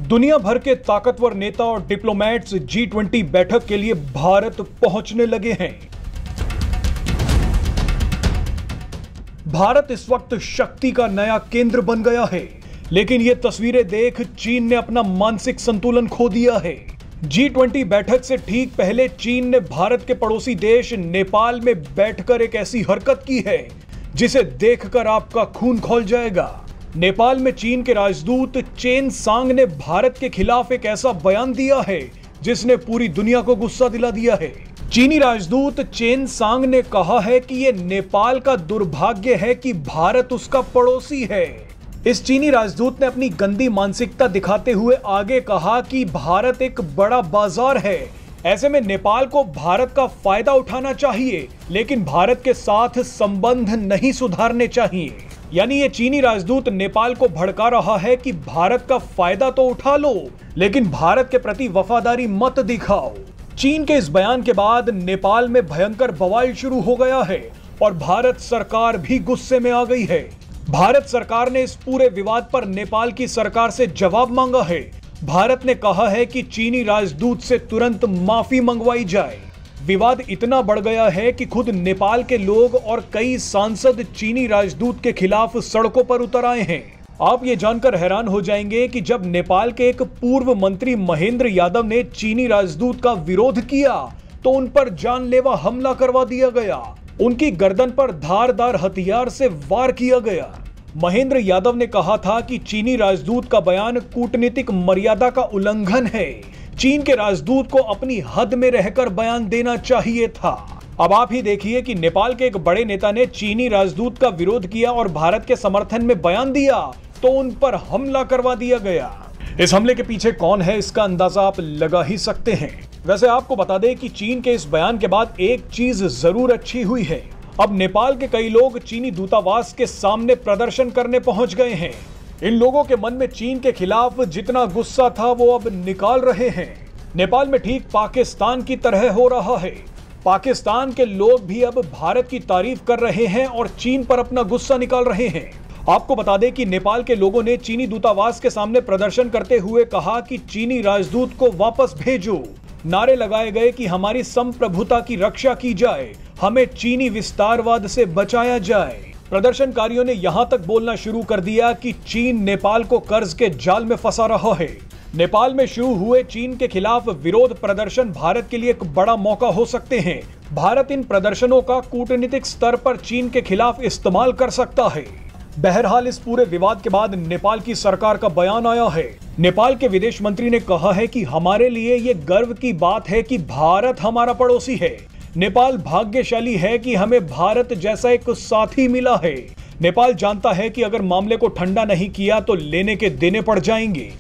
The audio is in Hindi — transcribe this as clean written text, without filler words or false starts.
दुनिया भर के ताकतवर नेता और डिप्लोमेट्स G20 बैठक के लिए भारत पहुंचने लगे हैं। भारत इस वक्त शक्ति का नया केंद्र बन गया है, लेकिन ये तस्वीरें देख चीन ने अपना मानसिक संतुलन खो दिया है। G20 बैठक से ठीक पहले चीन ने भारत के पड़ोसी देश नेपाल में बैठकर एक ऐसी हरकत की है जिसे देखकर आपका खून खौल जाएगा। नेपाल में चीन के राजदूत चेन सांग ने भारत के खिलाफ एक ऐसा बयान दिया है जिसने पूरी दुनिया को गुस्सा दिला दिया है। चीनी राजदूत चेन सांग ने कहा है कि यह नेपाल का दुर्भाग्य है कि भारत उसका पड़ोसी है। इस चीनी राजदूत ने अपनी गंदी मानसिकता दिखाते हुए आगे कहा कि भारत एक बड़ा बाजार है, ऐसे में नेपाल को भारत का फायदा उठाना चाहिए, लेकिन भारत के साथ संबंध नहीं सुधारने चाहिए। यानी ये चीनी राजदूत नेपाल को भड़का रहा है कि भारत का फायदा तो उठा लो, लेकिन भारत के प्रति वफादारी मत दिखाओ। चीन के इस बयान के बाद नेपाल में भयंकर बवाल शुरू हो गया है और भारत सरकार भी गुस्से में आ गई है। भारत सरकार ने इस पूरे विवाद पर नेपाल की सरकार से जवाब मांगा है। भारत ने कहा है कि चीनी राजदूत से तुरंत माफी मंगवाई जाए। विवाद इतना बढ़ गया है कि खुद नेपाल के लोग और कई सांसद चीनी राजदूत के खिलाफ सड़कों पर उतर आए हैं। आप ये जानकर हैरान हो जाएंगे कि जब नेपाल के एक पूर्व मंत्री महेंद्र यादव ने चीनी राजदूत का विरोध किया तो उन पर जानलेवा हमला करवा दिया गया। उनकी गर्दन पर धारदार हथियार से वार किया गया। महेंद्र यादव ने कहा था कि चीनी राजदूत का बयान कूटनीतिक मर्यादा का उल्लंघन है। चीन के राजदूत को अपनी हद में रहकर बयान देना चाहिए था। अब आप ही देखिए कि नेपाल के एक बड़े नेता ने चीनी राजदूत का विरोध किया और भारत के समर्थन में बयान दिया तो उन पर हमला करवा दिया गया। इस हमले के पीछे कौन है, इसका अंदाजा आप लगा ही सकते हैं। वैसे आपको बता दें कि चीन के इस बयान के बाद एक चीज जरूर अच्छी हुई है। अब नेपाल के कई लोग चीनी दूतावास के सामने प्रदर्शन करने पहुंच गए हैं। इन लोगों के मन में चीन के खिलाफ जितना गुस्सा था वो अब निकाल रहे हैं। नेपाल में ठीक पाकिस्तान की तरह हो रहा है। पाकिस्तान के लोग भी अब भारत की तारीफ कर रहे हैं और चीन पर अपना गुस्सा निकाल रहे हैं। आपको बता दें कि नेपाल के लोगों ने चीनी दूतावास के सामने प्रदर्शन करते हुए कहा कि चीनी राजदूत को वापस भेजो। नारे लगाए गए कि हमारी संप्रभुता की रक्षा की जाए, हमें चीनी विस्तारवाद से बचाया जाए। प्रदर्शनकारियों ने यहां तक बोलना शुरू कर दिया कि चीन नेपाल को कर्ज के जाल में फंसा रहा है। नेपाल में शुरू हुए चीन के खिलाफ विरोध प्रदर्शन भारत के लिए एक बड़ा मौका हो सकते हैं। भारत इन प्रदर्शनों का कूटनीतिक स्तर पर चीन के खिलाफ इस्तेमाल कर सकता है। बहरहाल इस पूरे विवाद के बाद नेपाल की सरकार का बयान आया है। नेपाल के विदेश मंत्री ने कहा है कि हमारे लिए ये गर्व की बात है कि भारत हमारा पड़ोसी है। नेपाल भाग्यशाली है कि हमें भारत जैसा एक साथी मिला है। नेपाल जानता है कि अगर मामले को ठंडा नहीं किया तो लेने के देने पड़ जाएंगे।